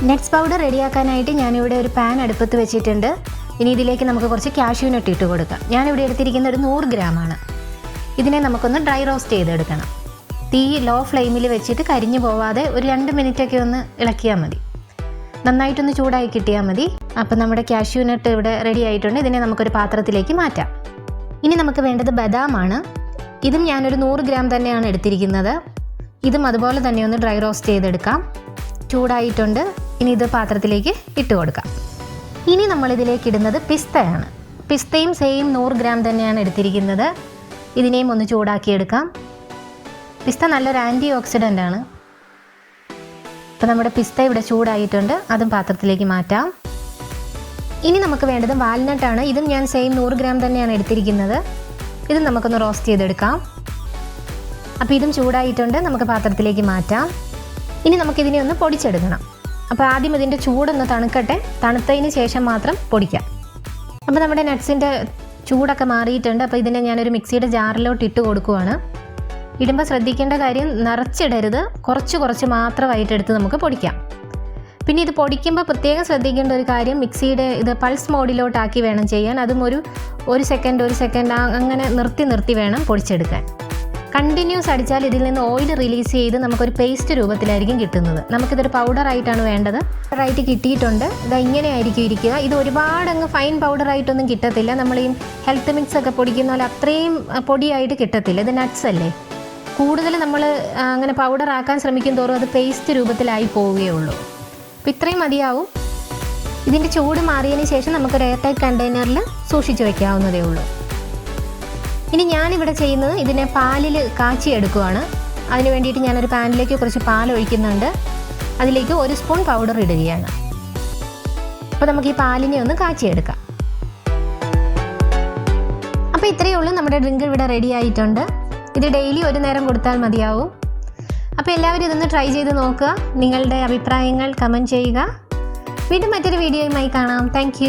Nuts powder റെഡിയാക്കാനായിട്ട് ഞാനിവിടെ ഒരു pan അടുപ്പത്ത് വെച്ചിട്ടുണ്ട്. ഇനി ഇതിലേക്ക് നമുക്ക് കുറച്ച് കാഷ്യൂ നട്ട് ഇട്ട് കൊടുക്കാം. ഞാനിവിടെ എടുത്തിരിക്കുന്ന ഒരു 100 ഗ്രാമാണ്. ഇതിനെ നമുക്കൊന്ന് ഡ്രൈ റോസ്റ്റ് ചെയ്തെടുക്കണം. തീ ലോ ഫ്ലെയിമിൽ വെച്ചിട്ട് കരിഞ്ഞു പോവാതെ ഒരു 2 മിനിറ്റൊക്കെ ഒന്ന് ഇളക്കിയാൽ മതി. നന്നായിട്ടൊന്ന് ചൂടായി കിട്ടിയാൽ മതി. അപ്പം നമ്മുടെ കാഷ്യൂ നട്ട് ഇവിടെ റെഡി ആയിട്ടുണ്ട്. ഇതിനെ നമുക്കൊരു പാത്രത്തിലേക്ക് മാറ്റാം. ഇനി നമുക്ക് വേണ്ടത് ബദാമാണ്. ഇതും ഞാനൊരു 100 ഗ്രാം തന്നെയാണ് എടുത്തിരിക്കുന്നത്. ഇതും അതുപോലെ തന്നെ ഒന്ന് ഡ്രൈ റോസ്റ്റ് ചെയ്തെടുക്കാം. ചൂടായിട്ടുണ്ട്. ഇനി ഇത് പാത്രത്തിലേക്ക് ഇട്ട് കൊടുക്കാം. ഇനി നമ്മളിതിലേക്ക് ഇടുന്നത് പിസ്തയാണ്. പിസ്തയും സെയിം 100 ഗ്രാം തന്നെയാണ് എടുത്തിരിക്കുന്നത്. ഇതിനെയും ഒന്ന് ചൂടാക്കിയെടുക്കാം. പിസ്ത നല്ലൊരു ആൻറ്റി ഓക്സിഡൻ്റ് ആണ്. അപ്പോൾ നമ്മുടെ പിസ്ത ഇവിടെ ചൂടായിട്ടുണ്ട്. അതും പാത്രത്തിലേക്ക് മാറ്റാം. ഇനി നമുക്ക് വേണ്ടത് വാൽനട്ടാണ്. ഇതും ഞാൻ സെയിം 100 ഗ്രാം തന്നെയാണ് എടുത്തിരിക്കുന്നത്. ഇത് നമുക്കൊന്ന് റോസ്റ്റ് ചെയ്തെടുക്കാം. അപ്പോൾ ഇതും ചൂടായിട്ടുണ്ട്. നമുക്ക് പാത്രത്തിലേക്ക് മാറ്റാം. ഇനി നമുക്കിതിനെ ഒന്ന് പൊടിച്ചെടുക്കണം. അപ്പോൾ ആദ്യം ഇതിൻ്റെ ചൂടൊന്ന് തണുക്കട്ടെ. തണുത്തതിന് ശേഷം മാത്രം പൊടിക്കാം. അപ്പോൾ നമ്മുടെ നട്ട്സിൻ്റെ ചൂടൊക്കെ മാറിയിട്ടുണ്ട്. അപ്പോൾ ഇതിനെ ഞാനൊരു മിക്സിയുടെ ജാറിലോട്ട് ഇട്ട് കൊടുക്കുവാണ്. ഇടുമ്പോൾ ശ്രദ്ധിക്കേണ്ട കാര്യം നിറച്ചിടരുത്. കുറച്ച് മാത്രമായിട്ടെടുത്ത് നമുക്ക് പൊടിക്കാം. പിന്നെ ഇത് പൊടിക്കുമ്പോൾ പ്രത്യേകം ശ്രദ്ധിക്കേണ്ട ഒരു കാര്യം, മിക്സിയുടെ ഇത് പൾസ് മോഡിലോട്ടാക്കി വേണം ചെയ്യാൻ. അതും ഒരു സെക്കൻഡ് അങ്ങനെ നിർത്തി വേണം പൊടിച്ചെടുക്കാൻ. കണ്ടിന്യൂസ് അടിച്ചാൽ ഇതിൽ നിന്ന് ഓയിൽ റിലീസ് ചെയ്ത് നമുക്കൊരു പേസ്റ്റ് രൂപത്തിലായിരിക്കും കിട്ടുന്നത്. നമുക്കിതൊരു പൗഡറായിട്ടാണ് വേണ്ടത്. പൗഡറായിട്ട് കിട്ടിയിട്ടുണ്ട്. ഇത് ഇങ്ങനെ ആയിരിക്കും ഇരിക്കുക. ഇത് ഒരുപാടങ്ങ് ഫൈൻ പൗഡറായിട്ടൊന്നും കിട്ടത്തില്ല. നമ്മൾ ഈ ഹെൽത്ത് മിക്സ് ഒക്കെ പൊടിക്കുന്ന പോലെ അത്രയും പൊടിയായിട്ട് കിട്ടത്തില്ല. ഇത് നട്ട്സ് അല്ലേ. കൂടുതൽ നമ്മൾ അങ്ങനെ പൗഡറാക്കാൻ ശ്രമിക്കും തോറും അത് പേസ്റ്റ് രൂപത്തിലായി പോവുകയുള്ളൂ. അപ്പോൾ ഇത്രയും മതിയാവും. ഇതിൻ്റെ ചൂട് മാറിയതിന് ശേഷം നമുക്കൊരു എയർ ടൈറ്റ് കണ്ടെയ്നറിൽ സൂക്ഷിച്ച് വയ്ക്കാവുന്നതേ ഉള്ളൂ. ഇനി ഞാനിവിടെ ചെയ്യുന്നത് ഇതിനെ പാലിൽ കാച്ചി എടുക്കുകയാണ്. അതിന് വേണ്ടിയിട്ട് ഞാനൊരു പാനിലേക്ക് കുറച്ച് പാൽ ഒഴിക്കുന്നുണ്ട്. അതിലേക്ക് 1 സ്പൂൺ പൗഡർ ഇടുകയാണ്. അപ്പോൾ നമുക്ക് ഈ പാലിനെ ഒന്ന് കാച്ചിയെടുക്കാം. അപ്പോൾ ഇത്രയേ ഉള്ളൂ. നമ്മുടെ ഡ്രിങ്ക് ഇവിടെ റെഡി ആയിട്ടുണ്ട്. ഇത് ഡെയിലി ഒരു നേരം കൊടുത്താൽ മതിയാവും. അപ്പോൾ എല്ലാവരും ഇതൊന്ന് ട്രൈ ചെയ്ത് നോക്കുക. നിങ്ങളുടെ അഭിപ്രായങ്ങൾ കമൻറ്റ് ചെയ്യുക. വീണ്ടും മറ്റൊരു വീഡിയോയുമായി കാണാം. താങ്ക്